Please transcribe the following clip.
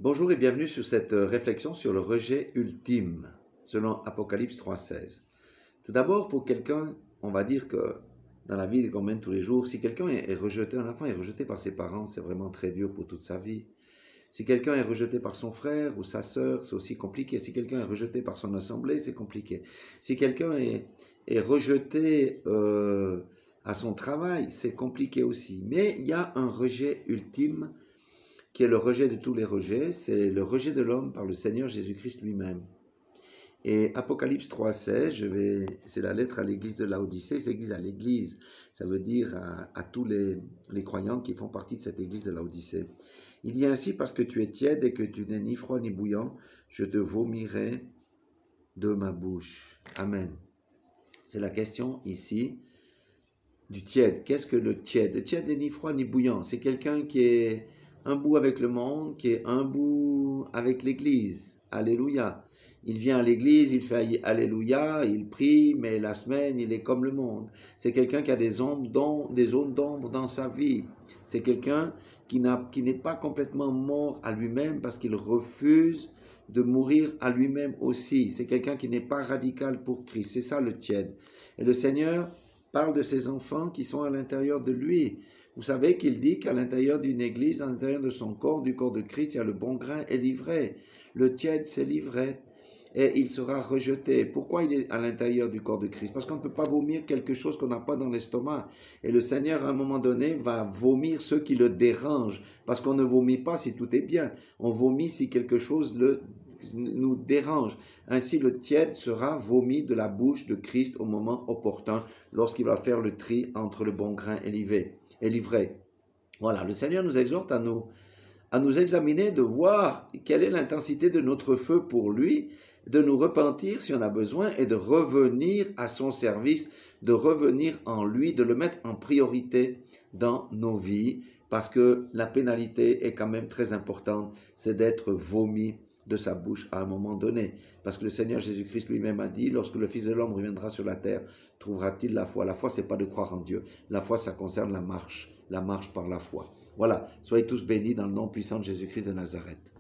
Bonjour et bienvenue sur cette réflexion sur le rejet ultime, selon Apocalypse 3,16. Tout d'abord, pour quelqu'un, on va dire que dans la vie qu'on mène tous les jours, si quelqu'un est rejeté, un enfant est rejeté par ses parents, c'est vraiment très dur pour toute sa vie. Si quelqu'un est rejeté par son frère ou sa sœur, c'est aussi compliqué. Si quelqu'un est rejeté par son assemblée, c'est compliqué. Si quelqu'un est rejeté à son travail, c'est compliqué aussi. Mais il y a un rejet ultime qui est le rejet de tous les rejets, c'est le rejet de l'homme par le Seigneur Jésus-Christ lui-même. Et Apocalypse 3,16, c'est la lettre à l'église de Laodicée, c'est l'église à l'église, ça veut dire à tous les croyants qui font partie de cette église de Laodicée. Il dit ainsi, parce que tu es tiède et que tu n'es ni froid ni bouillant, je te vomirai de ma bouche. Amen. C'est la question ici du tiède. Qu'est-ce que le tiède? Le tiède n'est ni froid ni bouillant, c'est quelqu'un qui est un bout avec le monde, qui est un bout avec l'église. Alléluia. Il vient à l'église, il fait Alléluia, il prie, mais la semaine, il est comme le monde. C'est quelqu'un qui a des zones d'ombre dans sa vie. C'est quelqu'un qui n'est pas complètement mort à lui-même parce qu'il refuse de mourir à lui-même aussi. C'est quelqu'un qui n'est pas radical pour Christ. C'est ça le tiède. Et le Seigneur parle de ses enfants qui sont à l'intérieur de lui. Vous savez qu'il dit qu'à l'intérieur d'une église, à l'intérieur de son corps, du corps de Christ, il y a le bon grain et l'ivraie. Le tiède, c'est l'ivraie. Et il sera rejeté. Pourquoi il est à l'intérieur du corps de Christ? Parce qu'on ne peut pas vomir quelque chose qu'on n'a pas dans l'estomac. Et le Seigneur, à un moment donné, va vomir ceux qui le dérangent. Parce qu'on ne vomit pas si tout est bien. On vomit si quelque chose nous dérange. Ainsi, le tiède sera vomi de la bouche de Christ au moment opportun, lorsqu'il va faire le tri entre le bon grain et l'ivraie. Voilà, le Seigneur nous exhorte à nous examiner, de voir quelle est l'intensité de notre feu pour lui, de nous repentir si on a besoin et de revenir à son service, de revenir en lui, de le mettre en priorité dans nos vies, parce que la pénalité est quand même très importante, c'est d'être vomi de sa bouche à un moment donné. Parce que le Seigneur Jésus-Christ lui-même a dit, lorsque le Fils de l'homme reviendra sur la terre, trouvera-t-il la foi? La foi, c'est pas de croire en Dieu. La foi, ça concerne la marche par la foi. Voilà, soyez tous bénis dans le nom puissant de Jésus-Christ de Nazareth.